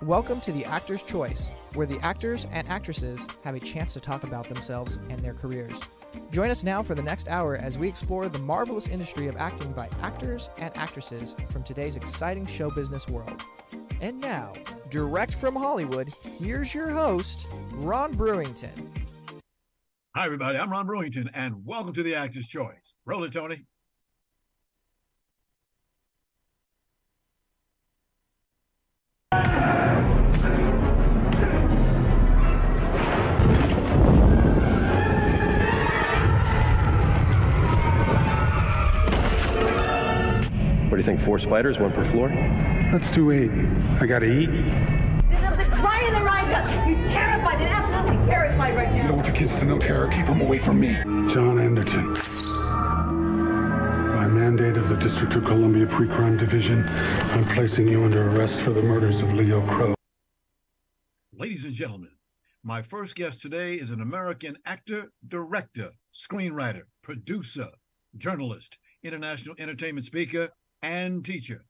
Welcome to The Actor's Choice, where the actors and actresses have a chance to talk about themselves and their careers. Join us now for the next hour as we explore the marvelous industry of acting by actors and actresses from today's exciting show business world. And now, direct from Hollywood, here's your host, Ron Brewington. Hi, everybody. I'm Ron Brewington, and welcome to The Actor's Choice. Roll it, Tony. What do you think, 4 spiders, 1 per floor? Let's do 8. I gotta eat. The cry in their eyes, you're terrified and absolutely terrified right now. You don't want your kids to know terror. Keep them away from me. John Anderton. By mandate of the District of Columbia Pre-Crime Division, I'm placing you under arrest for the murders of Leo Crow. Ladies and gentlemen, my first guest today is an American actor, director, screenwriter, producer, journalist, international entertainment speaker, and teacher.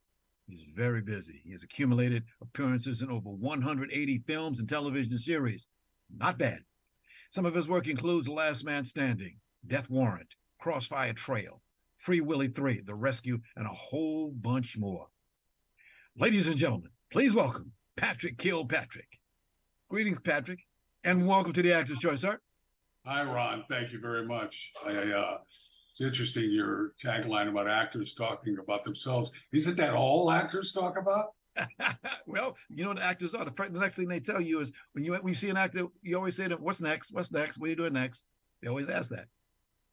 He's very busy. He has accumulated appearances in over 180 films and television series. Not bad. Some of his work includes The Last Man Standing, Death Warrant, Crossfire Trail, Free Willy 3, The Rescue, and a whole bunch more. Ladies and gentlemen, please welcome Patrick Kilpatrick. Greetings, Patrick, and welcome to The Actor's Choice, sir. Hi, Ron. Thank you very much. It's interesting, your tagline about actors talking about themselves. Isn't that all actors talk about? Well, you know what actors are. The next thing they tell you is when you see an actor, you always say to them, what's next? What's next? What are you doing next? They always ask that.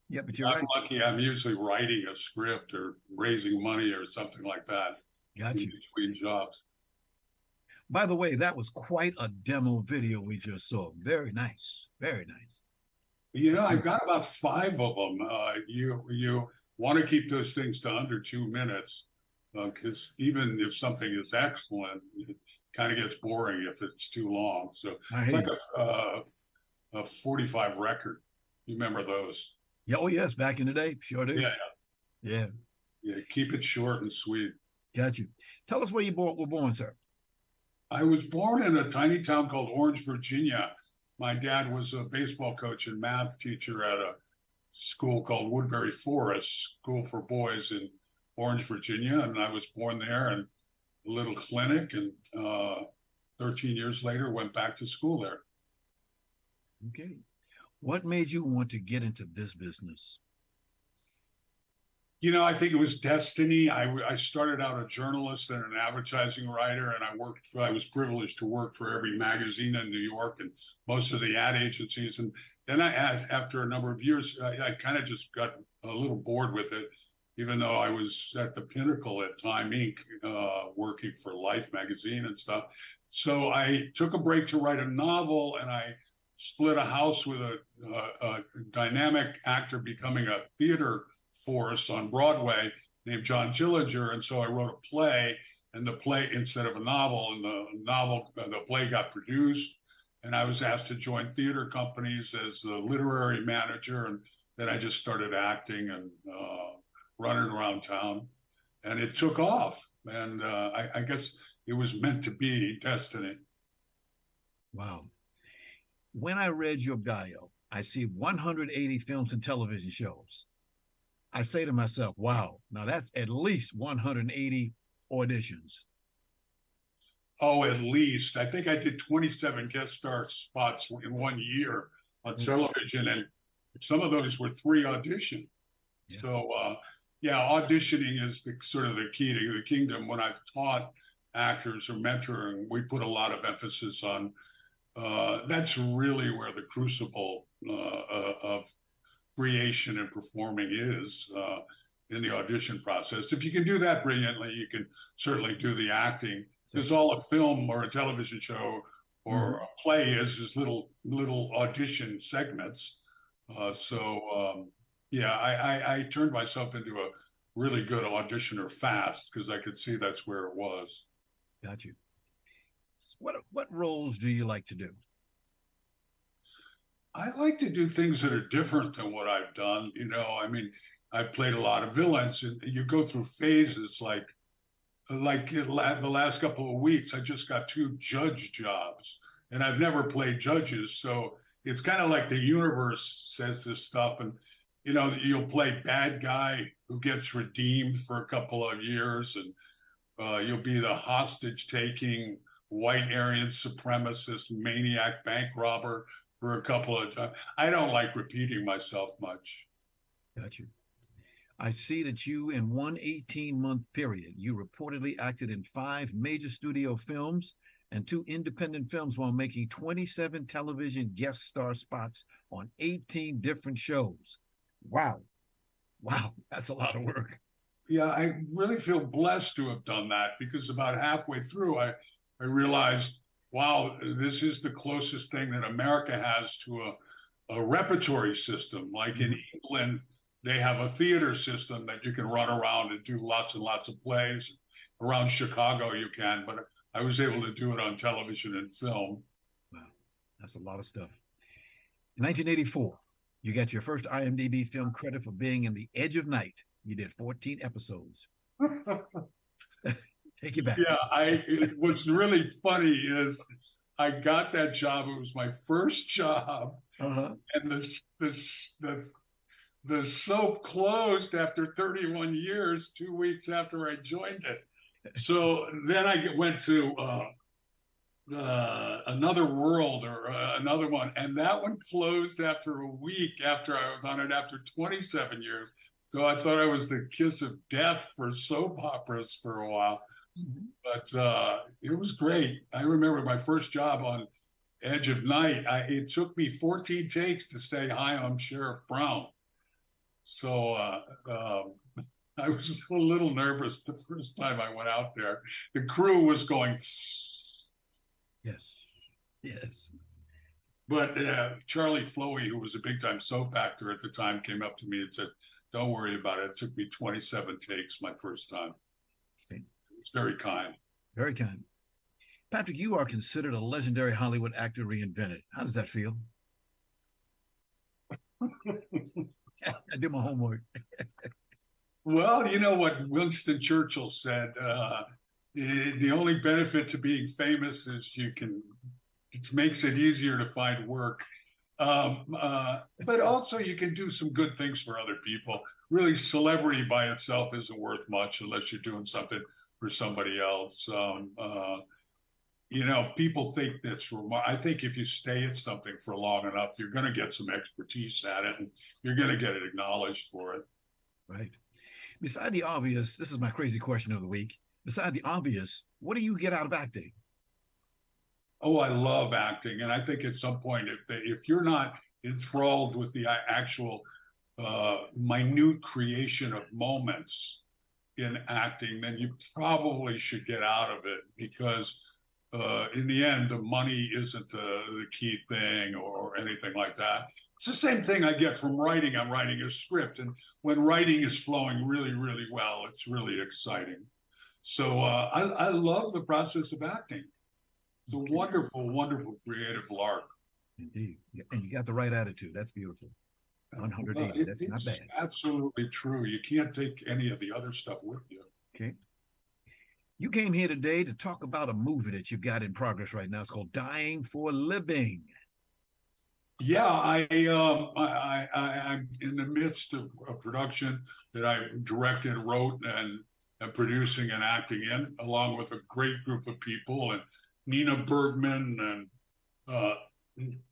Yeah, but I'm lucky. I'm usually writing a script or raising money or something like that. Got you. Between jobs. By the way, that was quite a demo video we just saw. Very nice. Very nice. You know, I've got about 5 of them. You want to keep those things to under 2 minutes, because even if something is excellent, it kind of gets boring if it's too long. So it's like a 45 record. You remember those? Yeah, oh yes, back in the day, sure do. Yeah. Keep it short and sweet. Got you. Tell us where you were born, sir. I was born in a tiny town called Orange, Virginia. My dad was a baseball coach and math teacher at a school called Woodbury Forest School for Boys in Orange, Virginia. And I was born there in a little clinic, and 13 years later went back to school there. Okay. What made you want to get into this business? You know, I think it was destiny. I started out a journalist and an advertising writer, and I was privileged to work for every magazine in New York and most of the ad agencies. And then after a number of years, I kind of just got a little bored with it, even though I was at the pinnacle at Time Inc., working for Life magazine and stuff. So I took a break to write a novel, and I split a house with a dynamic actor becoming a theater force on Broadway named John Tillinger. And so I wrote a play, and the play, instead of a novel, and the play got produced, and I was asked to join theater companies as the literary manager. And then I just started acting and running around town, and it took off. And I guess it was meant to be, destiny. Wow. When I read your bio, I see 180 films and television shows. I say to myself, wow, now that's at least 180 auditions. Oh, at least. I think I did 27 guest star spots in 1 year on television, and some of those were 3 auditions. Yeah. So, auditioning is sort of the key to the kingdom. When I've taught actors or mentoring, we put a lot of emphasis on that's really where the crucible of creation and performing is in the audition process. If you can do that brilliantly, you can certainly do the acting. Because all a film or a television show or a play is little audition segments. I turned myself into a really good auditioner fast, because I could see that's where it was. Got you. What roles do you like to do? I like to do things that are different than what I've done. You know, I mean, I played a lot of villains, and you go through phases. Like like the last couple of weeks, I just got 2 judge jobs, and I've never played judges. So it's kind of like the universe says this stuff, and you'll play bad guy who gets redeemed for a couple of years, and you'll be the hostage-taking white Aryan supremacist maniac bank robber for a couple of times. I don't like repeating myself much. Got you. I see that you, in one 18-month period, you reportedly acted in 5 major studio films and 2 independent films while making 27 television guest star spots on 18 different shows. Wow. Wow, that's a lot of work. Yeah, I really feel blessed to have done that, because about halfway through, I realized, wow, this is the closest thing that America has to a repertory system. Like in England, they have a theater system that you can run around and do lots and lots of plays. Around Chicago, you can, but I was able to do it on television and film. Wow, that's a lot of stuff. In 1984, you got your first IMDb film credit for being in The Edge of Night. You did 14 episodes. Take you back. Yeah, what's really funny is I got that job. It was my first job, and the soap closed after 31 years, 2 weeks after I joined it. So then I went to Another World, or another one, and that one closed after a week after I was on it, after 27 years. So I thought I was the kiss of death for soap operas for a while. But it was great. I remember my first job on Edge of Night. It took me 14 takes to say, "Hi, I'm Sheriff Brown." So I was a little nervous the first time I went out there. The crew was going, yes, yes. But Charlie Floey, who was a big-time soap actor at the time, came up to me and said, "Don't worry about it. It took me 27 takes my first time." It's very kind. Very kind. Patrick, you are considered a legendary Hollywood actor reinvented. How does that feel? I did my homework. Well, you know what Winston Churchill said, the only benefit to being famous is it makes it easier to find work. But also you can do some good things for other people. Really, celebrity by itself isn't worth much unless you're doing something for somebody else. People think that's I think if you stay at something for long enough, you're going to get some expertise at it, and you're going to get it acknowledged for it. Right. Beside the obvious, this is my crazy question of the week. Beside the obvious, what do you get out of acting? Oh, I love acting. And I think at some point, if you're not enthralled with the actual minute creation of moments in acting, then you probably should get out of it, because in the end, the money isn't the key thing or anything like that. It's the same thing I get from writing. I'm writing a script, and when writing is flowing really, really well, it's really exciting. So I love the process of acting. It's a wonderful, wonderful creative lark. Indeed. And you got the right attitude. That's beautiful. 180. That's not bad. Absolutely true. You can't take any of the other stuff with you. Okay. You came here today to talk about a movie that you've got in progress right now. It's called Dying for a Living. Yeah, I'm in the midst of a production that I directed, wrote, and am producing and acting in, along with a great group of people, and Nina Bergman and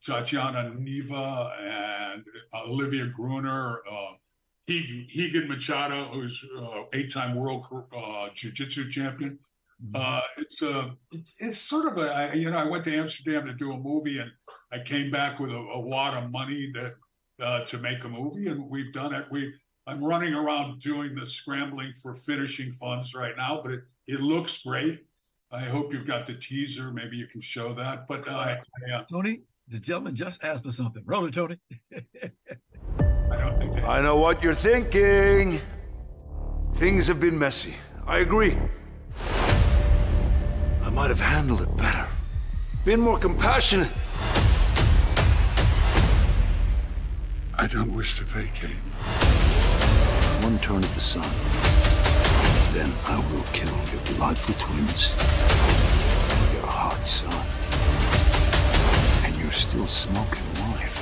Tatiana Neva and Olivia Gruner, Higan Machado, who's 8-time world jiu-jitsu champion. It's sort of I went to Amsterdam to do a movie, and I came back with a wad of money to make a movie, and we've done it. I'm running around doing the scrambling for finishing funds right now, but it looks great. I hope you've got the teaser. Maybe you can show that. But Tony, the gentleman just asked for something. Roll it, Tony. I know what you're thinking. Things have been messy. I agree. I might have handled it better. Been more compassionate. I don't wish to vacate. One turn of the sun. Then I will kill your delightful twins, your hot son, and your still smoking wife.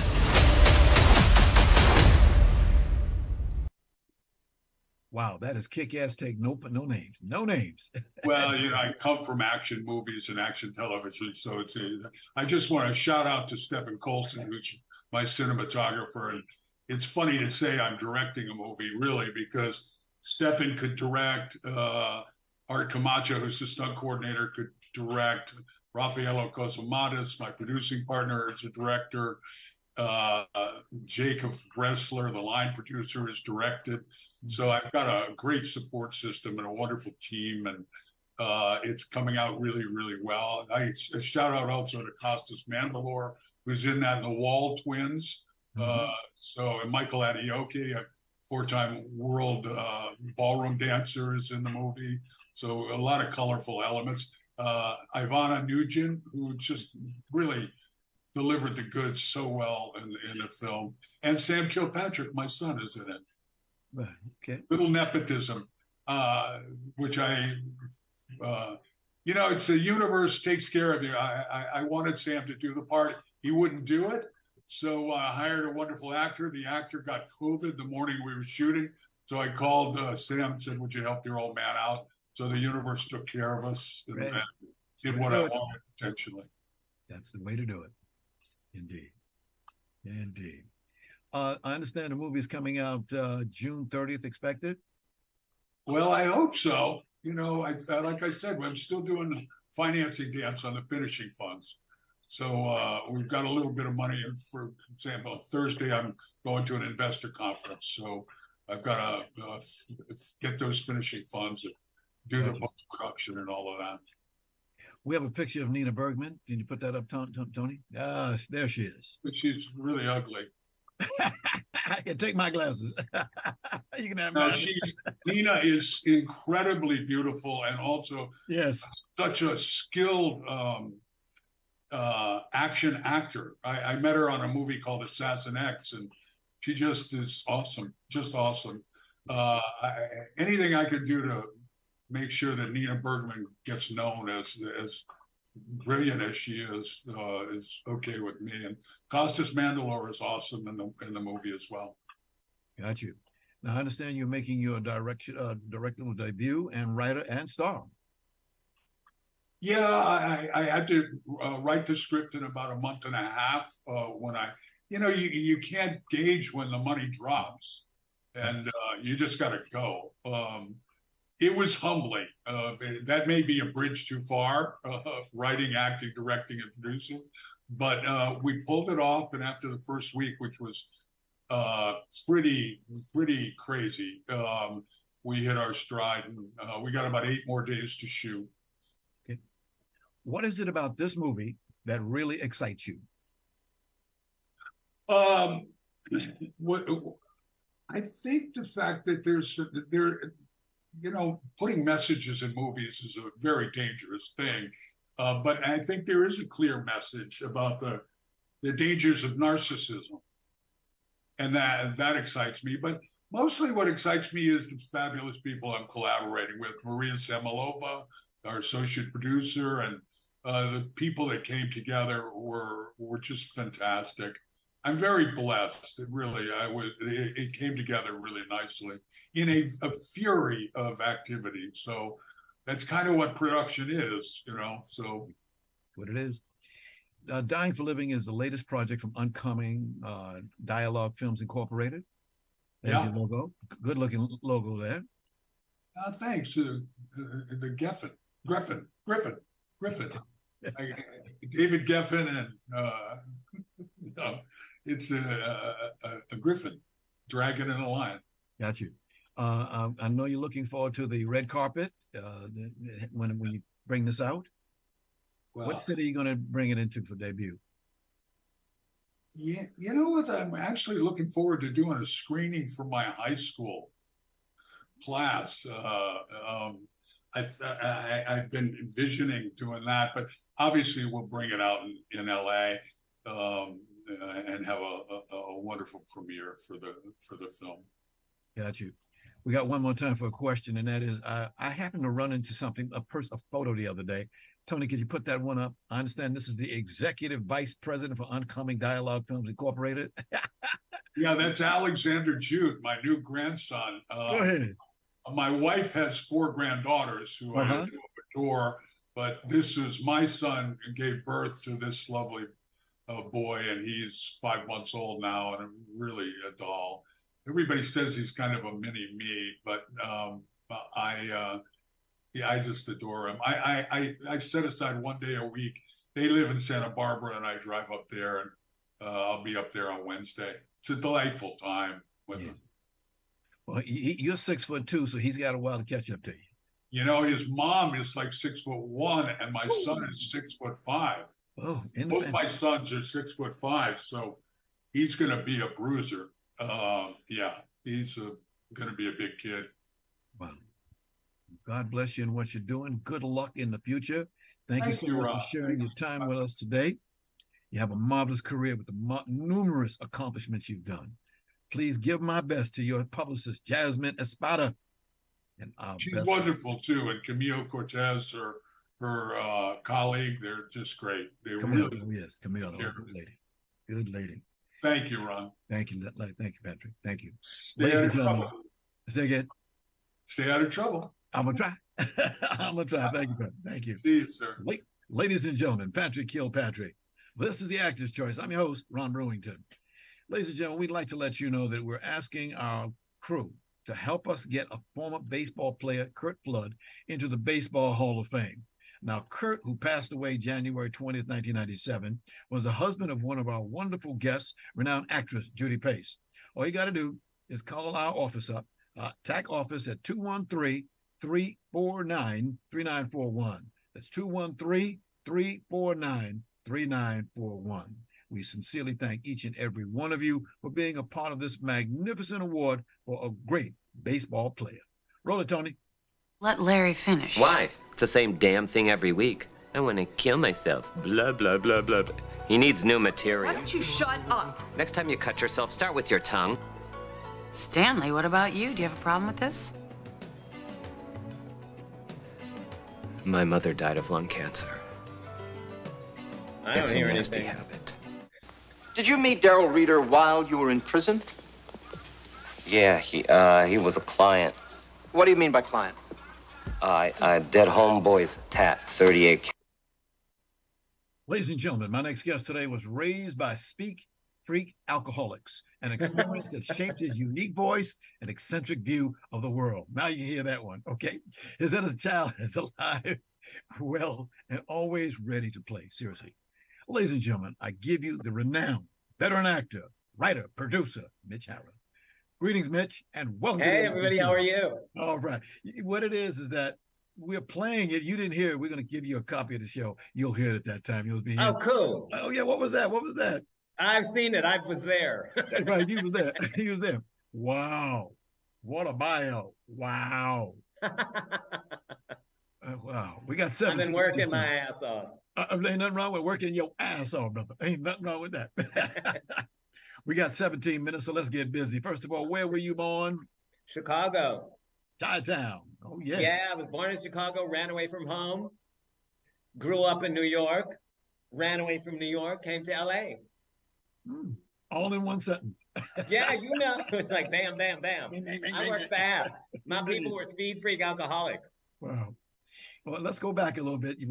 Wow, that is kick-ass take. No names. No names. Well, I come from action movies and action television, so I just want to shout out to Stephen Colson, who's my cinematographer. And it's funny to say I'm directing a movie, really, because Stephen could direct. Art Camacho, who's the stunt coordinator, could direct. Rafaelo Cosamadas, my producing partner, is a director. Jacob Gressler, the line producer, is directed. So I've got a great support system and a wonderful team, and it's coming out really, really well. I shout out also to Costas Mandylor, who's in that, and the Wall twins. And Michael Adioke, a four-time world ballroom dancer, is in the movie. So a lot of colorful elements. Ivana Nugent, who just really delivered the goods so well in the film. And Sam Kilpatrick, my son, is in it. Okay. Little nepotism, which it's the universe takes care of you. I wanted Sam to do the part. He wouldn't do it. So I hired a wonderful actor. The actor got COVID the morning we were shooting. So I called Sam and said, would you help your old man out? So the universe took care of us and did what I wanted intentionally. That's the way to do it. Indeed. Indeed. I understand the movie is coming out June 30th expected. Well, I hope so. Like I said, I'm still doing the financing dance on the finishing funds. So we've got a little bit of money. For example, Thursday, I'm going to an investor conference. So I've got to get those finishing funds and do the post-production and all of that. We have a picture of Nina Bergman. Can you put that up, Tony? Yes, there she is. She's really ugly. I can take my glasses. You can have mine. Nina is incredibly beautiful and also such a skilled action actor. I met her on a movie called Assassin X, and she just is awesome, just awesome. Anything I could do to make sure that Nina Bergman gets known as brilliant as she is okay with me. And Costas Mandylor is awesome in the movie as well. Got you. Now I understand you're making your directorial debut and writer and star. Yeah, I had to write the script in about a month and a half when you can't gauge when the money drops, and you just got to go. It was humbling. That may be a bridge too far, writing, acting, directing, and producing. But we pulled it off, and after the first week, which was pretty crazy, we hit our stride, and we got about 8 more days to shoot. Okay. What is it about this movie that really excites you? I think the fact that putting messages in movies is a very dangerous thing. But I think there is a clear message about the dangers of narcissism. And that excites me. But mostly what excites me is the fabulous people I'm collaborating with. Maria Samilova, our associate producer, and the people that came together were just fantastic. I'm very blessed. It came together really nicely in a fury of activity. So that's kind of what production is, so. What it is. Dying for Living is the latest project from Uncoming Dialogue Films Incorporated. There's your logo. Good looking logo there. Thanks. The Griffin. David Geffen, and it's a griffin, dragon, and a lion. Got you. I know you're looking forward to the red carpet when you bring this out. Well, what city are you going to bring it into for debut? Yeah, you know what? I'm actually looking forward to doing a screening for my high school class. I've been envisioning doing that, but obviously we'll bring it out in LA and have a wonderful premiere for the film. Got you. We got one more time for a question, and that is, I happened to run into something, a photo the other day. Tony, could you put that one up? I understand this is the Executive Vice President for Oncoming Dialogue Films Incorporated. Yeah, that's Alexander Jute, my new grandson. Go ahead. My wife has 4 granddaughters who I adore, but this is my son who gave birth to this lovely boy, and he's 5 months old now, and really a doll. Everybody says he's kind of a mini me, but I just adore him. I set aside 1 day a week. They live in Santa Barbara, and I drive up there, and I'll be up there on Wednesday. It's a delightful time with him. Well, you're 6'2", so he's got a while to catch up to you. You know, his mom is like 6'1", and my son is 6'5". Oh, both my sons are 6'5", so he's going to be a bruiser. Yeah, he's going to be a big kid. Wow. God bless you in what you're doing. Good luck in the future. Thank you so much for sharing your time with us today. You have a marvelous career with the numerous accomplishments you've done. Please give my best to your publicist, Jasmine Espada. And she's wonderful too. And Camille Cortez, her colleague, they're just great. They Camille, really, yes, Camille, good lady. Good lady. Thank you, Ron. Thank you. Thank you, Patrick. Thank you. Stay out of trouble. Say again. Stay out of trouble. I'm going to try. I'm going to try. Thank you, Patrick. Thank you. See you, sir. Ladies and gentlemen, Patrick Kilpatrick. This is the Actor's Choice. I'm your host, Ron Brewington. Ladies and gentlemen, we'd like to let you know that we're asking our crew to help us get a former baseball player, Curt Flood, into the Baseball Hall of Fame. Now, Curt, who passed away January 20th, 1997, was the husband of one of our wonderful guests, renowned actress Judy Pace. All you got to do is call our office up, TAC office at 213-349-3941. That's 213-349-3941. We sincerely thank each and every one of you for being a part of this magnificent award for a great baseball player. Roll it, Tony. Let Larry finish. Why? It's the same damn thing every week. I want to kill myself. Blah, blah, blah, blah, blah. He needs new material. Why don't you shut up? Next time you cut yourself, start with your tongue. Stanley, what about you? Do you have a problem with this? My mother died of lung cancer. I don't hear anything. Habit. Did you meet Darrell Reeder while you were in prison? Yeah, he was a client. What do you mean by client? Dead homeboy's tat, 38. Ladies and gentlemen, my next guest today was raised by Speak Freak alcoholics, an experience that shaped his unique voice and eccentric view of the world. Now you can hear that one, okay? His inner child is alive, well, and always ready to play. Seriously. Ladies and gentlemen, I give you the renowned veteran actor, writer, producer, Mitch Hara. Greetings, Mitch, and welcome. Hey, everybody, how are you? All right. What it is that we're playing it. You didn't hear it. We're going to give you a copy of the show. You'll hear it at that time. You'll be here. Oh, cool. Oh, yeah. What was that? What was that? I've seen it. I was there. Right. He was there. He was there. Wow. What a bio. Wow. Wow. We got 17. I've been working my ass off. Ain't nothing wrong with working your ass off, brother. Ain't nothing wrong with that. We got 17 minutes, so let's get busy. First of all, where were you born? Chicago. Chi-town. Oh, yeah. Yeah, I was born in Chicago, ran away from home, grew up in New York, ran away from New York, came to L.A. All in one sentence. Yeah, you know, it was like bam, bam, bam. I work fast. My people were speed freak alcoholics. Wow. Well, let's go back a little bit. You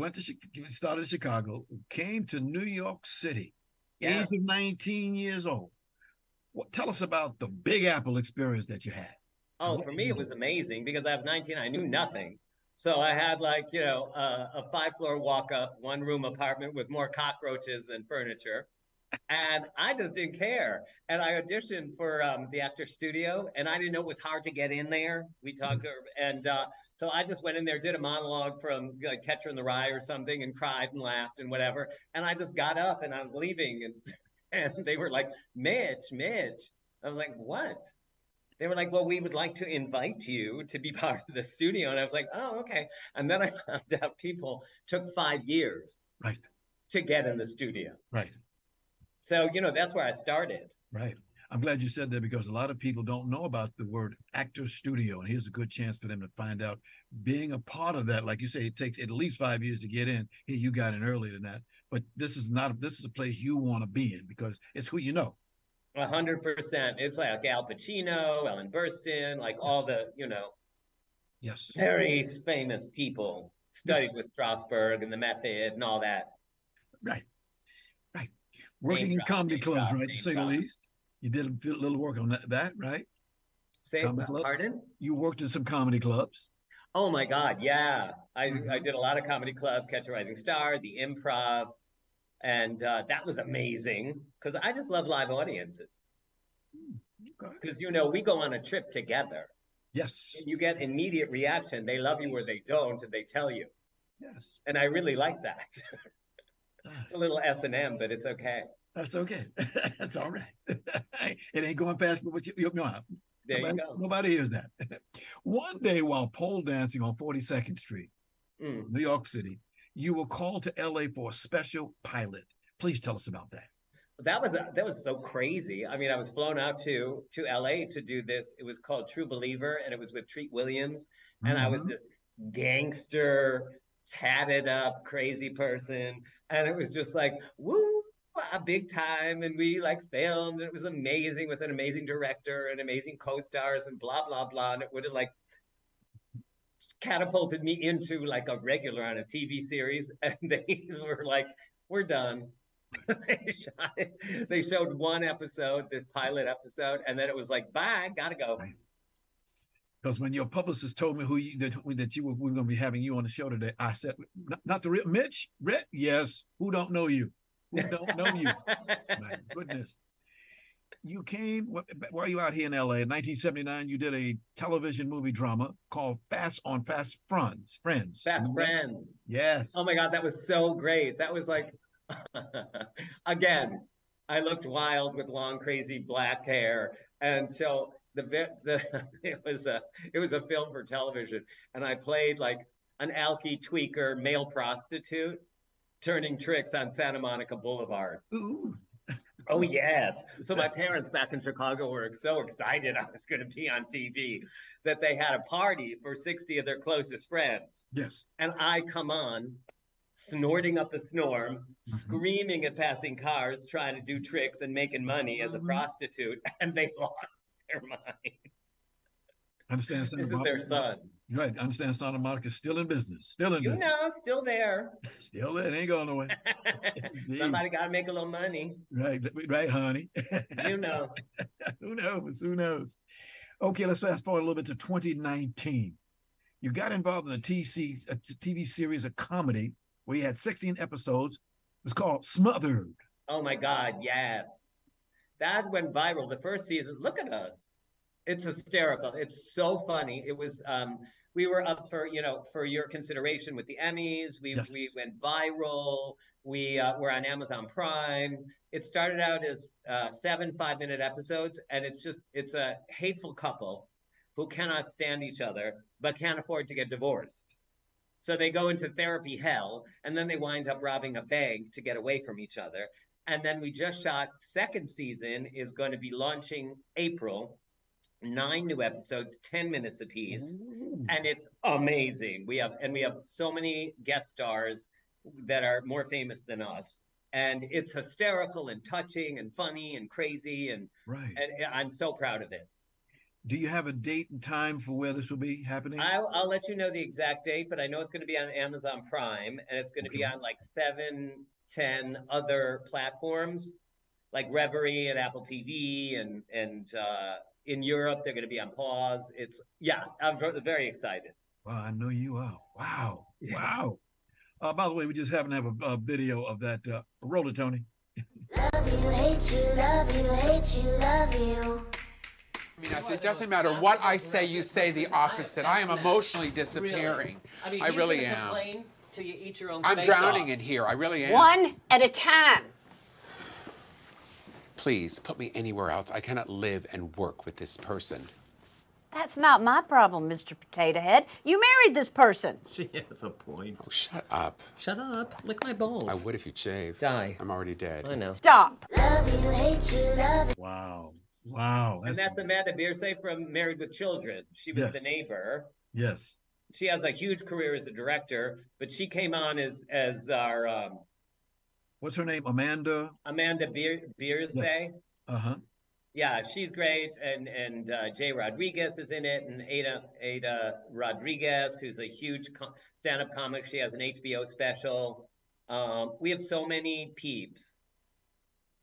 started in Chicago, came to New York City, age of 19 years old. Tell us about the Big Apple experience that you had. Oh, for me, it was amazing because I was 19. I knew nothing. So I had a 5-floor walk-up, 1-room apartment with more cockroaches than furniture. And I just didn't care. And I auditioned for the Actors Studio, and I didn't know it was hard to get in there. We talked, and so I just went in there, did a monologue from Catcher in the Rye or something, and cried and laughed and whatever. And I just got up and I was leaving, and they were like, Mitch. I was like, what? They were like, well, we would like to invite you to be part of the studio. And I was like, oh, okay. And then I found out people took 5 years to get in the studio. Right. So, that's where I started. Right. I'm glad you said that because a lot of people don't know about the word actor studio, and here's a good chance for them to find out. Being a part of that, like you say, it takes at least 5 years to get in. Here, you got in earlier than that, but this is a place you want to be in because it's who you know. 100%. It's like Al Pacino, Ellen Burstyn, like all the, yes, very famous people studied with Strasberg and the method and all that. Right. Working in comedy clubs, right, to say the least. You did a little work on that, right? Pardon? You worked in some comedy clubs. Oh my God, yeah. I did a lot of comedy clubs, Catch a Rising Star, the Improv, and that was amazing because I just love live audiences. Because, we go on a trip together. Yes. And you get immediate reaction. They love you or they don't, and they tell you. Yes. And I really like that. It's a little S&M, but it's okay. That's okay. That's all right. It ain't going past what you know. There you go. Nobody hears that. One day while pole dancing on 42nd Street, New York City, you were called to LA for a special pilot. Please tell us about that. That was so crazy. I mean, I was flown out to LA to do this. It was called True Believer, and it was with Treat Williams. And I was this gangster, tatted up, crazy person. And it was just like, woo, a big time. And we like filmed. And it was amazing with an amazing director and amazing co-stars and blah, blah, blah. And it would have like catapulted me into like a regular on a TV series. And they were like, we're done. They showed one episode, the pilot episode, and then it was like, bye, gotta go. Because when your publicist told me that we were going to be having you on the show today, I said, not the real Mitch? Yes. Who don't know you? Who don't know you? My goodness. You came, while you out here in LA, in 1979, you did a television movie drama called Fast Friends. Fast Friends. Yes. Oh my God, that was so great. That was like, again, I looked wild with long, crazy black hair. And so it was a film for television. And I played like an alky tweaker male prostitute turning tricks on Santa Monica Boulevard. Ooh. Oh, yes. So my parents back in Chicago were so excited I was going to be on TV that they had a party for 60 of their closest friends. Yes. And I come on, snorting up a storm, screaming at passing cars, trying to do tricks and making money as a prostitute, and they lost their mind. Understand? This is their son. Right. Understand Santa Monica's still in business. Still there. Still there. It ain't going nowhere. Somebody got to make a little money. Right, honey. You know. Who knows? Okay, let's fast forward a little bit to 2019. You got involved in a TV series, a comedy, where you had 16 episodes. It was called Smothered. Oh, my God, yes. That went viral. The first season, look at us. It's hysterical. It's so funny. It was, we were up for your consideration with the Emmys. We went viral. We were on Amazon Prime. It started out as 7 5-minute episodes, and it's a hateful couple who cannot stand each other, but can't afford to get divorced. So they go into therapy hell, and then they wind up robbing a bank to get away from each other. And then we just shot, second season is going to be launching April. 9 new episodes, 10 minutes apiece. Ooh. And it's amazing. We have so many guest stars that are more famous than us. And it's hysterical and touching and funny and crazy. And I'm so proud of it. Do you have a date and time for where this will be happening? I'll let you know the exact date, but I know it's going to be on Amazon Prime, and it's going to be on like 7-10 other platforms, like Reverie and Apple TV, and in Europe they're going to be on pause. I'm very excited. Wow, I know you are. Wow. By the way, we just happen to have a video of that. Roll it, Tony. Love you, hate you, love you, hate you, love you. I mean, it doesn't matter what I say, you say the opposite. I am emotionally disappearing. Really? I really am. Till you eat your own I'm drowning in here. I really am. One at a time. Please, put me anywhere else. I cannot live and work with this person. That's not my problem, Mr. Potato Head. You married this person. She has a point. Oh, shut up. Shut up. Lick my balls. I would if you'd shaved. Die. I'm already dead. I know. Stop. Love you, hate you, love you. Wow. Wow. And that's Amanda Bierce from Married with Children. She was the neighbor. Yes. She has a huge career as a director, but she came on as our what's her name? Amanda Bierce. Yeah. Uh-huh. Yeah, she's great, and Jay Rodriguez is in it, and Ada Rodriguez, who's a huge stand-up comic. She has an HBO special. We have so many peeps,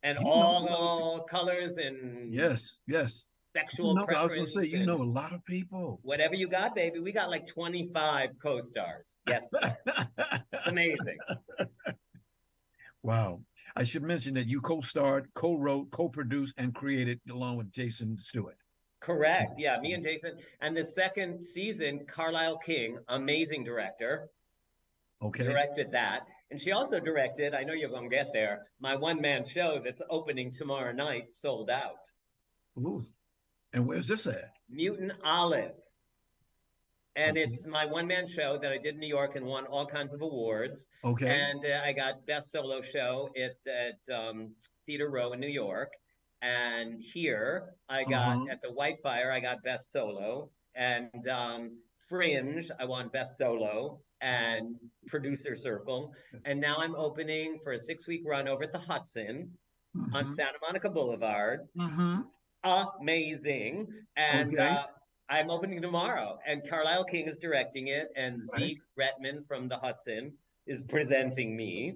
and all colors and yes, sexual preference. I was going to say, you know a lot of people. Whatever you got, baby. We got like 25 co-stars. Yes, amazing. Wow. I should mention that you co-starred, co-wrote, co-produced, and created along with Jason Stewart. Correct. Yeah, me and Jason. And the second season, Carlisle King, amazing director, directed that. And she also directed, I know you're going to get there, my one-man show that's opening tomorrow night, Sold Out. Ooh. And where's this at? Mutant Olive. And it's my one-man show that I did in New York and won all kinds of awards. Okay. And I got Best Solo Show at Theater Row in New York. And here I got, at the Whitefire, I got Best Solo. And Fringe, I won Best Solo and Producer Circle. And now I'm opening for a 6-week run over at the Hudson on Santa Monica Boulevard. Amazing. And I'm opening tomorrow, and Carlisle King is directing it, and Zeke Retman from the Hudson is presenting me.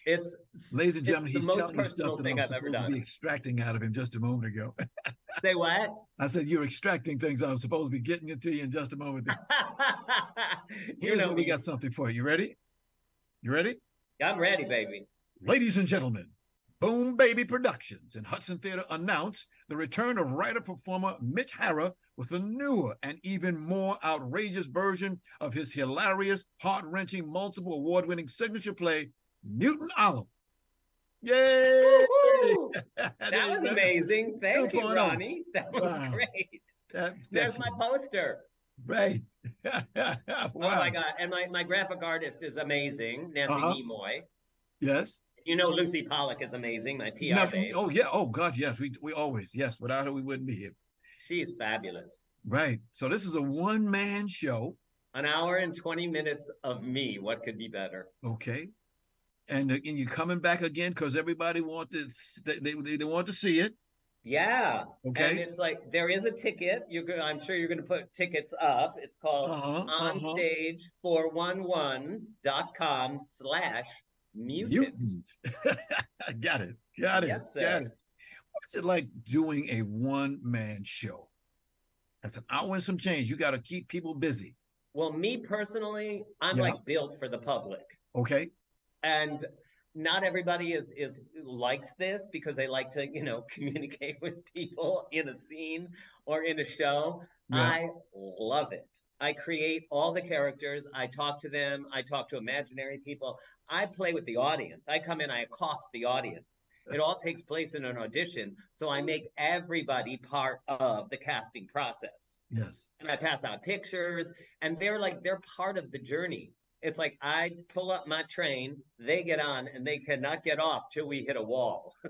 It's ladies and gentlemen, the he's most telling you personal stuff that thing I'm I've ever supposed to done. be extracting out of him just a moment ago. Say what? I said you're extracting things I'm supposed to be getting it to you in just a moment. Here's what we got something for you. You ready? You ready? I'm ready, baby. Ladies and gentlemen, Boom Baby Productions and Hudson Theater announced the return of writer-performer Mitch Hara with a newer and even more outrageous version of his hilarious, heart-wrenching, multiple award-winning signature play, Mutant Olive. Yay! That was amazing. Thank you, Ronnie. That was great. There's my poster. Right. Wow. Oh my God. And my graphic artist is amazing, Nancy Nimoy. Yes. You know Lucy Pollock is amazing, my PR babe. Oh yeah. Oh God, yes. We always, yes. Without her, we wouldn't be here. She is fabulous. Right. So this is a one-man show. An hour and 20 minutes of me. What could be better? Okay. And you're coming back again because everybody wants they want to see it. Yeah. Okay. And it's like there is a ticket. I'm sure you're going to put tickets up. It's called onstage411.com/mutant. Got it. Yes, sir. Got it. What's it like doing a one-man show? That's an hour and some change. You got to keep people busy. Well, me personally, I'm like built for the public. Okay. And not everybody likes this because they like to, communicate with people in a scene or in a show. Yeah. I love it. I create all the characters. I talk to them. I talk to imaginary people. I play with the audience. I come in, I accost the audience. It all takes place in an audition. So I make everybody part of the casting process. Yes. And I pass out pictures, and they're part of the journey. It's like I pull up my train, they get on, and they cannot get off till we hit a wall. So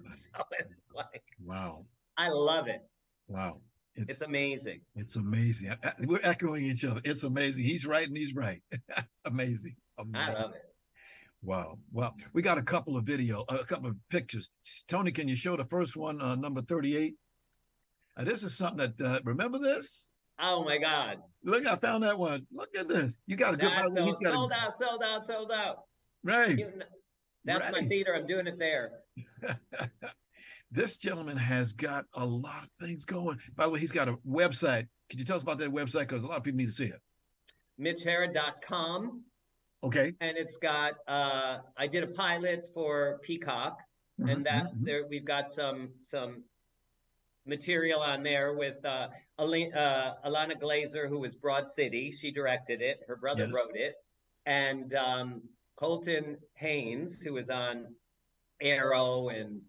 it's like, wow. I love it. Wow. It's amazing. It's amazing. We're echoing each other. It's amazing. He's right and he's right. Amazing. I love it. Wow. Well, we got a couple of pictures. Tony, can you show the first one, number 38? This is something that, remember this? Oh my God. Look, I found that one. Look at this. You got a good one. Sold out. Right. That's my theater. I'm doing it there. This gentleman has got a lot of things going. By the way, he's got a website. Could you tell us about that website? Because a lot of people need to see it. MitchHara.com. Okay. And it's got, I did a pilot for Peacock, and that's there. We've got some material on there with Alana Glazer, who was Broad City. She directed it. Her brother wrote it. And Colton Haynes, who was on Arrow and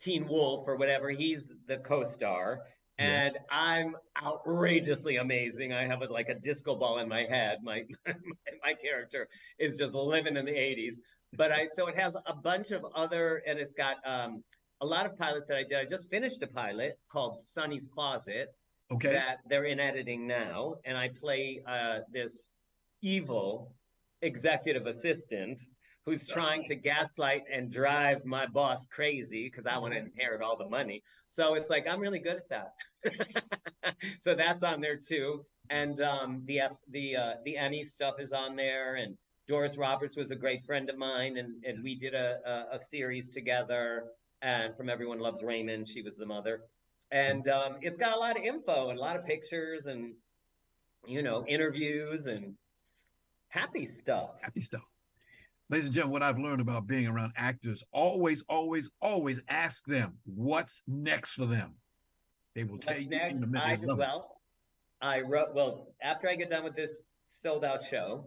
Teen Wolf or whatever. He's the co-star. And I'm outrageously amazing. I have a disco ball in my head. My character is just living in the 80s. So it has a bunch of other, and it's got a lot of pilots that I did. I just finished a pilot called Sonny's Closet. Okay. That they're in editing now, and I play this evil executive assistant who's trying to gaslight and drive my boss crazy because I want to inherit all the money. So it's like I'm really good at that. So that's on there too, and the Emmy stuff is on there, and Doris Roberts was a great friend of mine, and we did a series together. And from Everyone Loves Raymond, she was the mother. And it's got a lot of info and a lot of pictures and, interviews and happy stuff. Happy stuff. Ladies and gentlemen, what I've learned about being around actors, always, always, always ask them what's next for them. They will tell you next? in a minute. After I get done with this sold out show,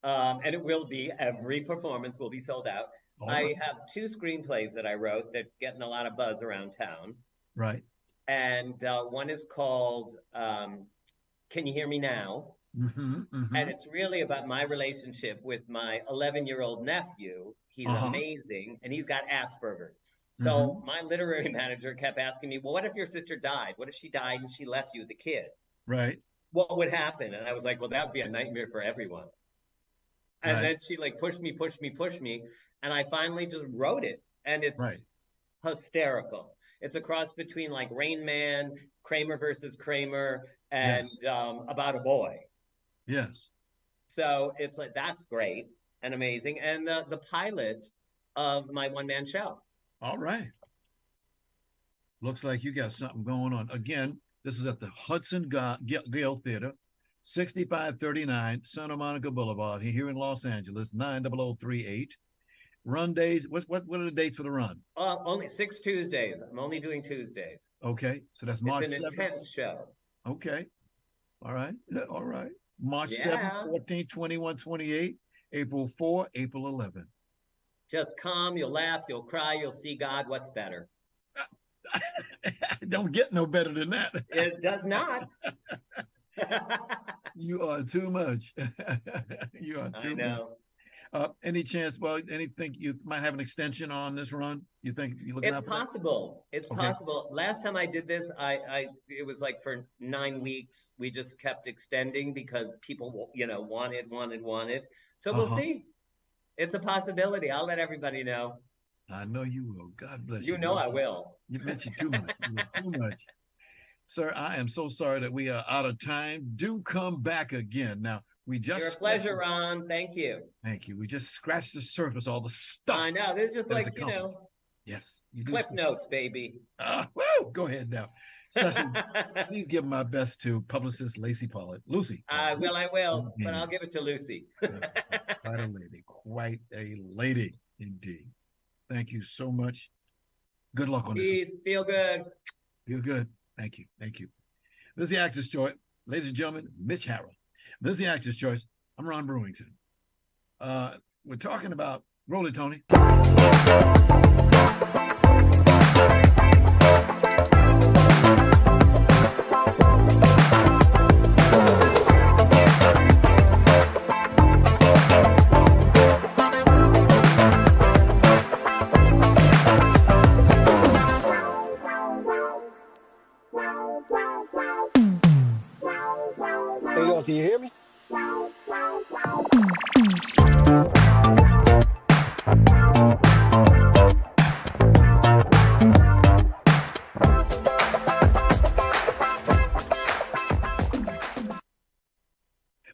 and it will be, every performance will be sold out. I have 2 screenplays that I wrote that's getting a lot of buzz around town. Right. And one is called Can You Hear Me Now? And it's really about my relationship with my 11-year-old nephew. He's amazing, and he's got Asperger's. So my literary manager kept asking me, well, what if your sister died? What if she died and she left you the kid? Right. What would happen? And I was like, well, that would be a nightmare for everyone. And then she pushed me. And I finally just wrote it. And it's hysterical. It's a cross between like Rain Man, Kramer versus Kramer, and about a boy. Yes. So it's like, that's great and amazing. And the pilot of my one-man show. All right. Looks like you got something going on. Again, this is at the Hudson Gale Theater, 6539 Santa Monica Boulevard, here in Los Angeles, 90038. Run days. What are the dates for the run? Only 6 Tuesdays. I'm only doing Tuesdays. Okay. So that's March 7th. It's an intense show. Okay. All right. All right. March 7th, 14, 21, 28, April 4, April 11. Just come, you'll laugh, you'll cry, you'll see God. What's better? Don't get no better than that. It does not. You are too much. You are too much. Any chance, anything you might have an extension on this run? You think you're looking It's possible. It's possible. Last time I did this, it was like for 9 weeks. We just kept extending because people, wanted. So we'll see. It's a possibility. I'll let everybody know. I know you will. God bless you. You know I will. You mentioned too much. Too much. Sir, I am so sorry that we are out of time. Do come back again. Now, you're a pleasure, Ron. Thank you. Thank you. We just scratched the surface, all the stuff. I know. This is just like, Yes. Cliff notes, baby. Woo! Go ahead now. Please give my best to publicist Lacey Pollard. Lucy. I will, but I'll give it to Lucy. Quite a lady. Quite a lady indeed. Thank you so much. Good luck on this. Please feel good. Feel good. Thank you. Thank you. This is the Actor's Choice. Ladies and gentlemen, Mitch Hara. This is the Actor's Choice. I'm Ron Brewington. We're talking about Roll It, Tony. Can you hear me?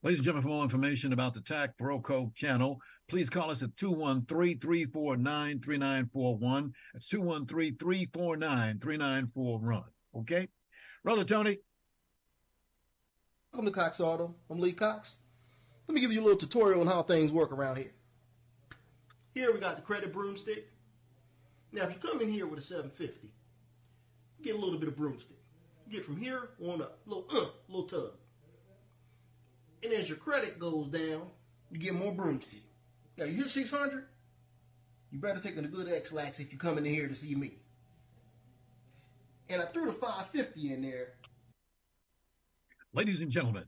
Ladies and gentlemen, for more information about the TAC Broco channel, please call us at 213-349-3941. That's 213-349-3941. Okay? Roll it, Tony. Welcome to Cox Auto. I'm Lee Cox. Let me give you a little tutorial on how things work around here. Here we got the credit broomstick. Now, if you come in here with a 750, you get a little bit of broomstick. You get from here on up, little tug. And as your credit goes down, you get more broomstick. Now, you hit 600, you better take a good X-Lax if you come in here to see me. And I threw the 550 in there. Ladies and gentlemen,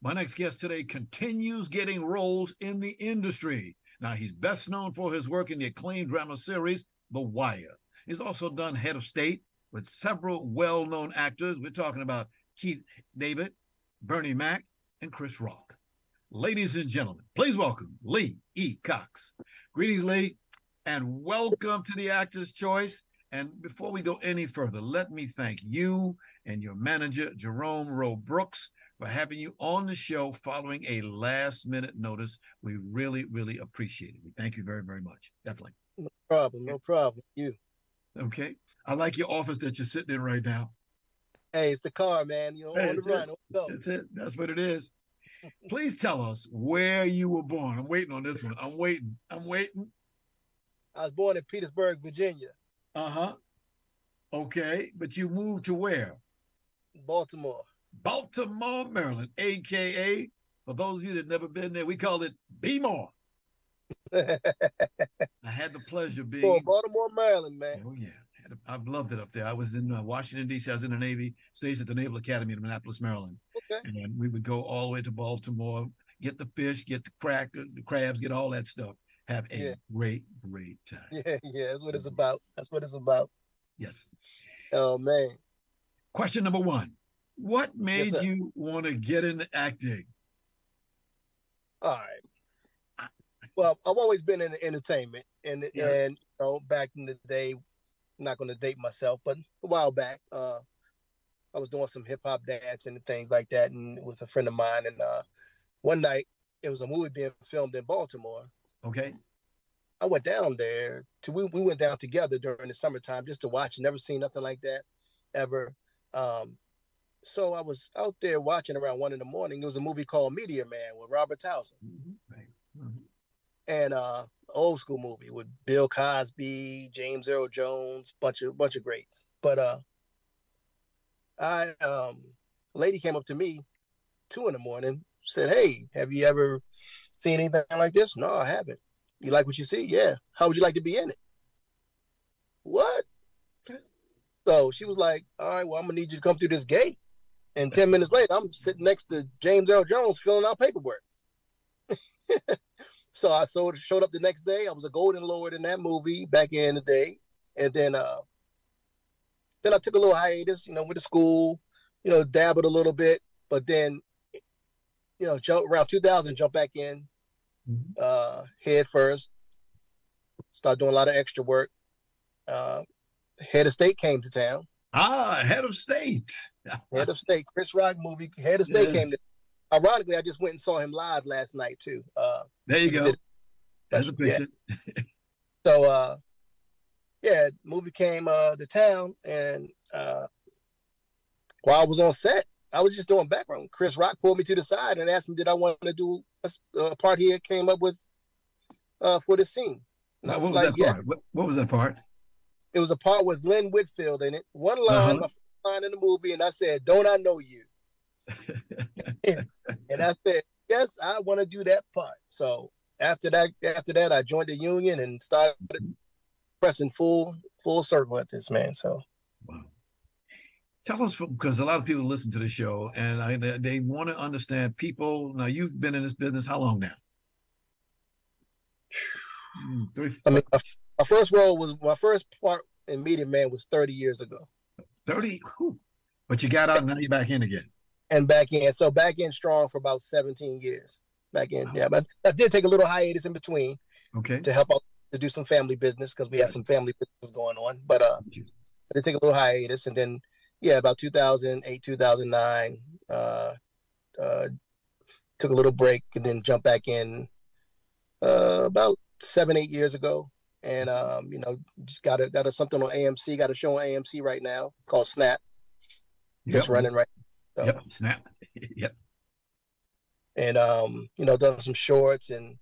my next guest today continues getting roles in the industry. Now, he's best known for his work in the acclaimed drama series, The Wire. He's also done Head of State with several well-known actors. We're talking about Keith David, Bernie Mac, and Chris Rock. Ladies and gentlemen, please welcome Lee E. Cox. Greetings, Lee, and welcome to the Actor's Choice. And before we go any further, let me thank you and your manager, Jerome Rowe Brooks, for having you on the show following a last-minute notice. We really, really appreciate it. We thank you very, very much. Definitely. No problem. No problem. You. Okay. I like your office that you're sitting in right now. Hey, it's the car, man. You know, Hey, on the run. that's it. That's what it is. Please tell us where you were born. I'm waiting on this one. I'm waiting. I was born in Petersburg, Virginia. Uh-huh. Okay. But you moved to where? Baltimore. Baltimore, Maryland, a.k.a., for those of you that never been there, we call it B-More. I had the pleasure of being... Oh, Baltimore, Maryland, man. Oh, yeah. I've loved it up there. I was in Washington, D.C. I was in the Navy, stationed at the Naval Academy in Annapolis, Maryland. Okay. And then we would go all the way to Baltimore, get the fish, get the crabs, get all that stuff. Have a great, great time. Yeah, that's what it's about. That's what it's about. Yes. Oh, man. Question number one. What made you want to get into acting? All right. Well, I've always been in entertainment, and you know, back in the day, I'm not going to date myself, but a while back, I was doing some hip hop dancing and things like that, and with a friend of mine. And one night, it was a movie being filmed in Baltimore. Okay. I went down there we went down together during the summertime just to watch. Never seen nothing like that ever. So I was out there watching around 1 a.m. It was a movie called Meteor Man with Robert Townsend. Mm-hmm. Mm-hmm. And old school movie with Bill Cosby, James Earl Jones, bunch of greats. But a lady came up to me 2 a.m, said, "Hey, have you ever seen anything like this?" "No, I haven't." "You like what you see?" "Yeah." "How would you like to be in it?" "What?" So she was like, "All right, well, I'm gonna need you to come through this gate." And 10 minutes later, I'm sitting next to James Earl Jones filling out paperwork. So I showed up the next day. I was a Golden Lord in that movie back in the day. And then I took a little hiatus, you know, went to school, you know, dabbled a little bit. But then, you know, around 2000, jump back in, head first, start doing a lot of extra work. Head of State came to town. Head of State. Head of State. Chris Rock movie. Head of State came to. Ironically, I just went and saw him live last night too. There you go. That's a picture. Yeah. So, movie came to town, and while I was on set, I was just doing background. Chris Rock pulled me to the side and asked me, did I want to do a part he had came up with for the scene. And what was that part? What was that part? It was a part with Lynn Whitfield in it. One line, my first line in the movie, and I said, "Don't I know you?" And I said, "Yes, I want to do that part." So after that, I joined the union and started pressing full circle at this, man. So, wow. Tell us, because a lot of people listen to the show and they want to understand people. Now, you've been in this business how long now? I mean, my first part in Meteor Man was 30 years ago. 30? But you got out and now you're back in again. And back in. So back in strong for about 17 years. Back in, yeah. But I did take a little hiatus in between. Okay. To help out to do some family business because we had some family business going on. But I did take a little hiatus, and then about 2008, 2009, took a little break and then jumped back in about 7-8 years ago. And just got something on AMC, got a show on AMC right now called Snap. Just running right now. Yep, Snap. Yep. And done some shorts and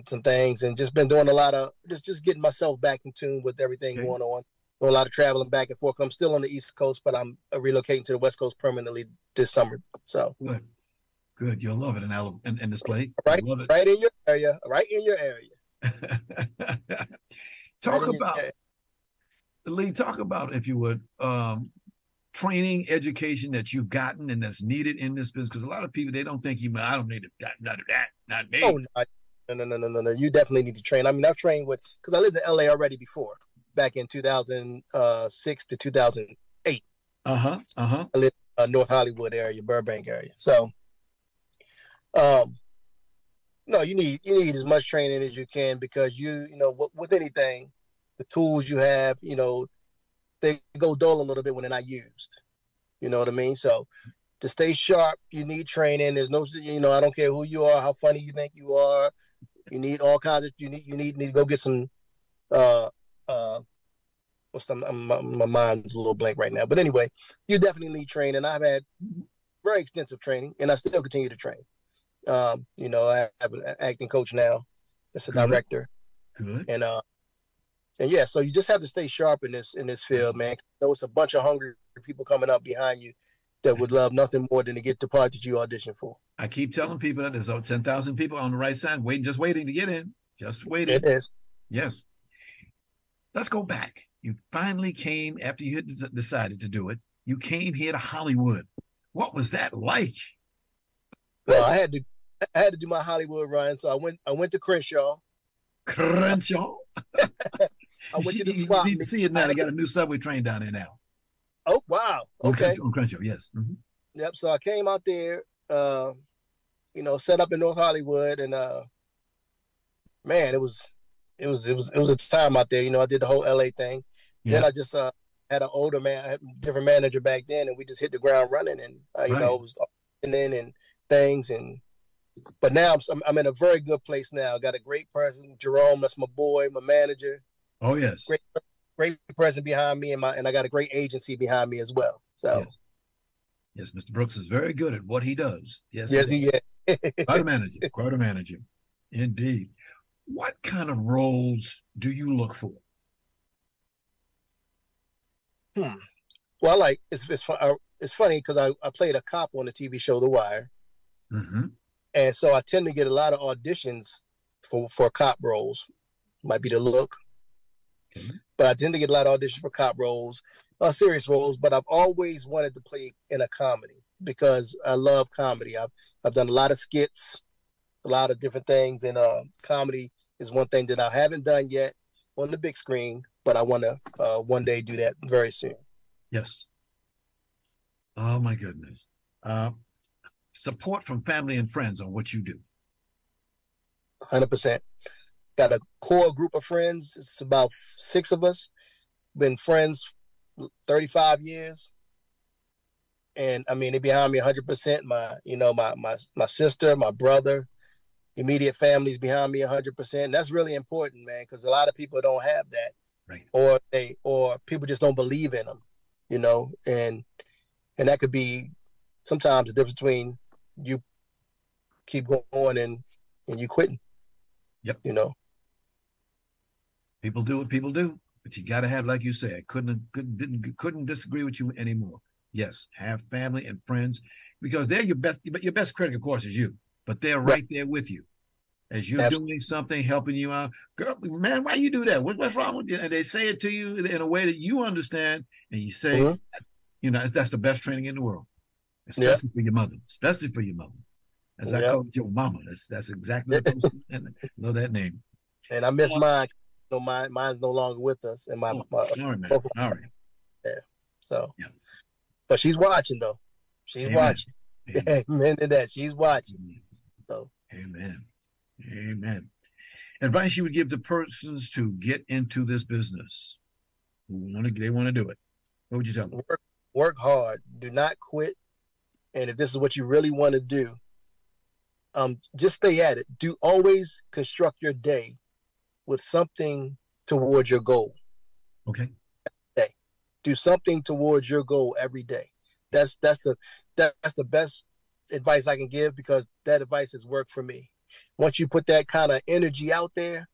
some things, and just been doing a lot of just getting myself back in tune with everything going on. Doing a lot of traveling back and forth. I'm still on the East Coast, but I'm relocating to the West Coast permanently this summer. So good. You'll love it in this place. Right in your area. Right in your area. Talk about, if you would, training, education that you've gotten and that's needed in this business. Because a lot of people, they don't think I don't need none of that, not me. Oh, no. You definitely need to train. I mean, I've trained because I lived in LA already before. back in 2006 to 2008. I lived in North Hollywood area, Burbank area. So, no, you need as much training as you can, because you know, with anything, the tools you have, you know, they go dull a little bit when they're not used. You know what I mean? So to stay sharp, you need training. There's no, you know, I don't care who you are, how funny you think you are. You need all kinds of, you need to go get some, what's some, my mind's a little blank right now. But anyway, you definitely need training. I've had very extensive training, and I still continue to train. You know, I have an acting coach now. That's a director. Good. And yeah, so you just have to stay sharp in this field, man. There was a bunch of hungry people coming up behind you that would love nothing more than to get the part that you auditioned for. I keep telling people that there's over 10,000 people on the right side just waiting to get in. Just waiting. It is. Yes. Let's go back. You finally came, after you had decided to do it, you came here to Hollywood. What was that like? Well, I had to do my Hollywood run, so I went to Crenshaw. Crenshaw? I went to the you swap. need to see it now. They got a new subway train down there now. Oh, wow. Okay. On Crenshaw, yes. Mm-hmm. Yep. So I came out there, you know, set up in North Hollywood, and man, it was a time out there. You know, I did the whole LA thing. Yeah. Then I just had an older man, different manager back then, and we just hit the ground running, and you know, it was and things, but now I'm in a very good place now. I got a great person, Jerome. That's my boy, my manager. Oh yes. Great person behind me, and I got a great agency behind me as well. So, yes, Mr. Brooks is very good at what he does. Yes, he is. Quite a manager, indeed. What kind of roles do you look for? Well, like it's funny because I played a cop on the TV show The Wire, and so I tend to get a lot of auditions for cop roles. Might be the look. But I tend to get a lot of auditions for cop roles, serious roles. But I've always wanted to play in a comedy because I love comedy. I've done a lot of skits, a lot of different things, and comedy is one thing that I haven't done yet on the big screen. But I want to one day do that very soon. Yes. Oh my goodness. Support from family and friends on what you do. 100%. Got a core group of friends. It's about 6 of us. Been friends 35 years. And I mean, they're behind me 100%. My sister, my brother, immediate family's behind me 100%. And that's really important, man, because a lot of people don't have that. Right. Or people just don't believe in them, you know, and that could be sometimes the difference between you keep going and you quitting. Yep. You know. People do what people do, but you got to have, like you said, couldn't disagree with you anymore. Yes, have family and friends, because they're your best critic, of course, is you, but they're right there with you as you're doing something, helping you out. Girl, man, why you do that? What's wrong with you? And they say it to you in a way that you understand, and you say, you know, that's the best training in the world, especially for your mother, especially for your mother. As I call it, your mama. That's exactly what I know that name. And I miss mine. No, mine's no longer with us, and all right. Yeah. So, but she's watching though. She's watching. Amen to that. She's watching. So, amen. Advice you would give to persons to get into this business who they want to do it. What would you tell them? Work hard. Do not quit. And if this is what you really want to do, just stay at it. Do always construct your day with something towards your goal. Okay. Do something towards your goal every day. That's the best advice I can give, because that advice has worked for me. Once you put that kind of energy out there,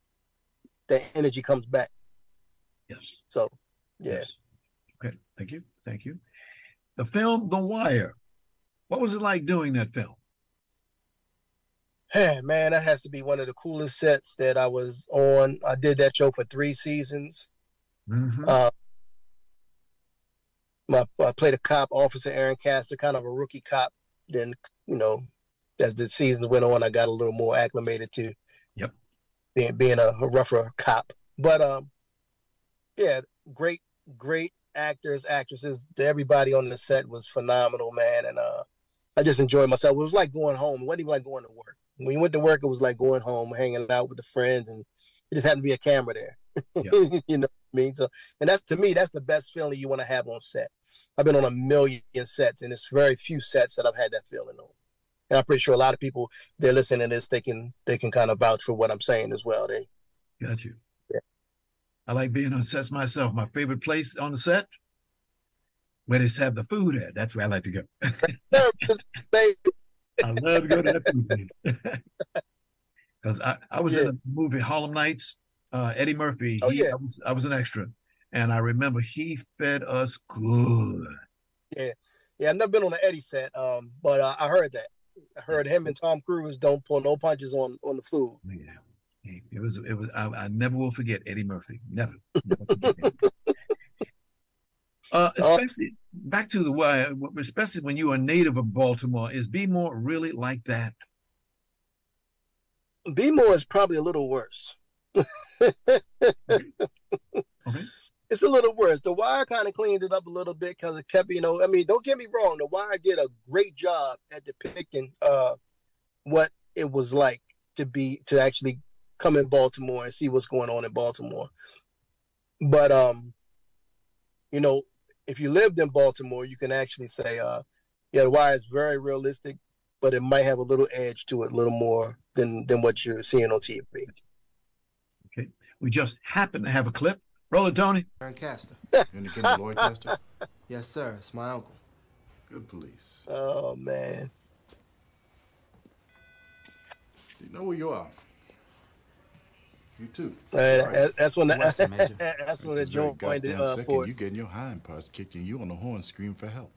that energy comes back. Yes. So, yeah. Yes. Okay. Thank you. The film The Wire. What was it like doing that film? Hey, man, that has to be one of the coolest sets that I was on. I did that show for 3 seasons. I played a cop, Officer Aaron Castor, kind of a rookie cop. Then, you know, as the seasons went on, I got a little more acclimated to being a rougher cop. But Yeah, great actors, actresses. Everybody on the set was phenomenal, man, and I just enjoyed myself. It was like going home. It wasn't even like going to work. When you went to work, it was like going home, hanging out with the friends, and it just had to be a camera there. Yeah. You know what I mean? So, and that's, to me, that's the best feeling you want to have on set. I've been on a million sets, and it's very few sets that I've had that feeling on. And I'm pretty sure a lot of people, they're listening to this, they can kind of vouch for what I'm saying as well. They Got you. Yeah. I like being on sets myself. My favorite place on the set, where they have the food at. That's where I like to go. I love to go to that food place. Because I was in a movie, Harlem Nights. Eddie Murphy. I was an extra, and I remember he fed us good. Yeah. I've never been on an Eddie set, but I heard that. I heard him and Tom Cruise don't pull no punches on the food. Yeah, it was. I never will forget Eddie Murphy. Never. Especially back to the why, especially when you're a native of Baltimore, is B-more really like that? B-more is probably a little worse. Okay. It's a little worse. The Wire kind of cleaned it up a little bit because it kept, I mean, don't get me wrong. The Wire did a great job at depicting what it was like to actually come in Baltimore and see what's going on in Baltimore. But, if you lived in Baltimore, you can actually say, The Wire is very realistic, but it might have a little edge to it, a little more than what you're seeing on TV. Okay. We just happen to have a clip. Roll it, Tony. Aaron Castor. You independent Lloyd Castor? Yes, sir. It's my uncle. Good police. Oh, man. You know where you are. You too. That's when that's when the joint pointed forward. You getting your hind parts kicked and you on the horn scream for help.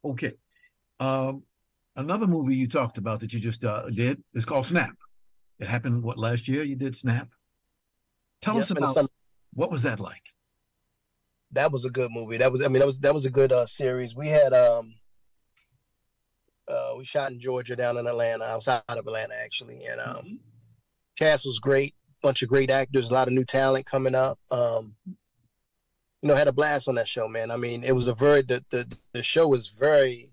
Okay. Another movie you talked about that you just did is called Snap. It happened, last year you did Snap? Tell us about what was that like? That was a good movie. That was a good series. We had we shot in Georgia, down in Atlanta, outside of Atlanta actually, and cast was great. Bunch of great actors, a lot of new talent coming up. Had a blast on that show, man. I mean, it was the show was very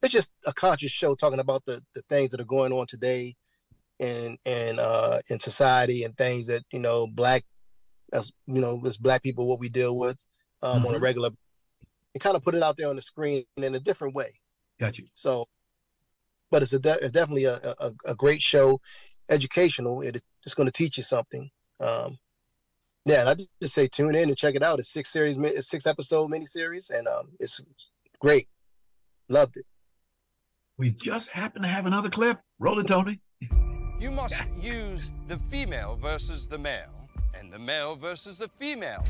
it's just a conscious show talking about the things that are going on today in society, and things that as black people, what we deal with on a regular. And kind of put it out there on the screen in a different way. Got you. So, but it's definitely a great show, educational. It's going to teach you something. And I just say tune in and check it out. It's 6-episode miniseries, and it's great. Loved it. We just happen to have another clip. Roll it, Tony. You must use the female versus the male, and the male versus the female.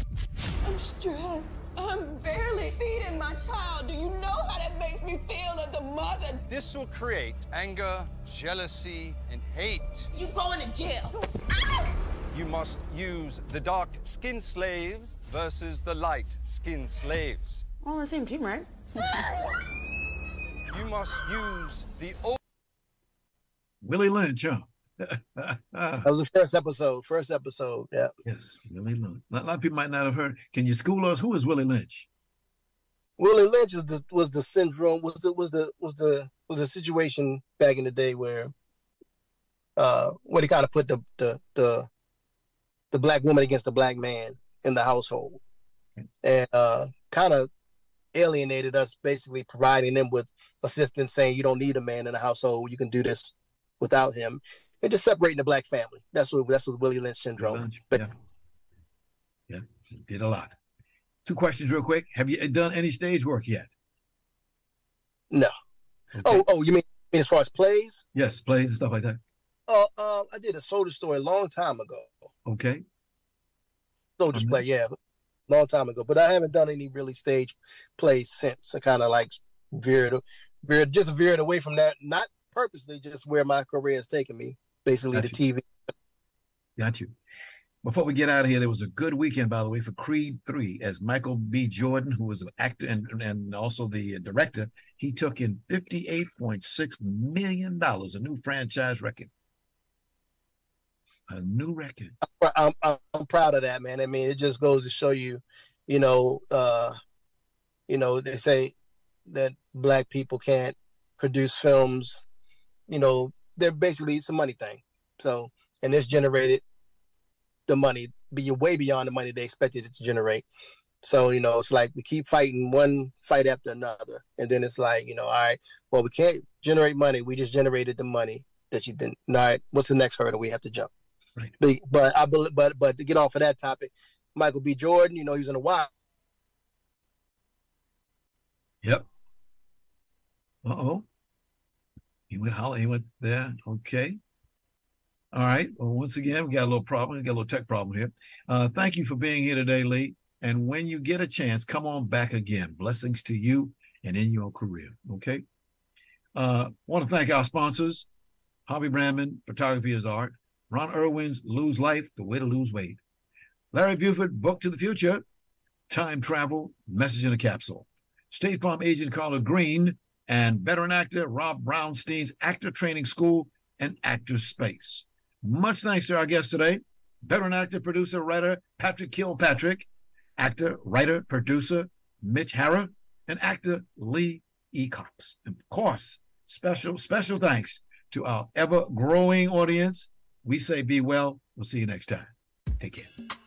I'm stressed. I'm barely feeding my child. Do you know how that makes me feel as a mother? This will create anger, jealousy, and hate. You going to jail. You must use the dark-skinned slaves versus the light-skinned slaves. All on the same team, right? You must use the Willie Lynch, huh? That was the first episode. Yeah. Yes, Willie Lynch. A lot of people might not have heard. Can you school us? Who is Willie Lynch? Willie Lynch was the syndrome. Was the situation back in the day where he kind of put the black woman against the black man in the household, and kind of alienated us, basically providing them with assistance, saying you don't need a man in the household, you can do this without him, and just separating the black family. That's what Willie Lynch syndrome. Yeah, did a lot. 2 questions real quick. Have you done any stage work yet? No. Okay. Oh, you mean as far as plays? Yes, plays and stuff like that. I did a Soldier Story a long time ago. Okay. Soldier's play, yeah, long time ago. But I haven't done any really stage plays since. I kind of like veered away from that, not purposely, just where my career has taken me, basically the TV. Got you. Before we get out of here, there was a good weekend, by the way, for Creed 3, as Michael B. Jordan, who was an actor and also the director, he took in $58.6 million, a new franchise record. A new record. I'm proud of that, man. I mean, it just goes to show you, they say that Black people can't produce films. They're basically, it's a money thing. So, and this generated the money, way beyond the money they expected it to generate. So, it's like we keep fighting one fight after another. And then it's like, all right, well, we can't generate money. We just generated the money that you didn't. All right, what's the next hurdle we have to jump? Right. But to get off of that topic, Michael B. Jordan, he was in a while. Yep. Uh-oh. He went there. Okay. All right. Well, once again, we got a little problem. We got a little tech problem here. Thank you for being here today, Lee. And when you get a chance, come on back again. Blessings to you and in your career. Okay. Want to thank our sponsors, Hobby Brandman, Photography is Art, Ron Irwin's Lose Life, The Way to Lose Weight, Larry Buford, Book to the Future, Time Travel, Message in a Capsule, State Farm agent Carla Green, and veteran actor Rob Brownstein's Actor Training School and Actor Space. Much thanks to our guest today, veteran actor, producer, writer Patrick Kilpatrick, actor, writer, producer Mitch Hara, and actor Lee E. Cox. And of course, special thanks to our ever-growing audience. We say be well. We'll see you next time. Take care.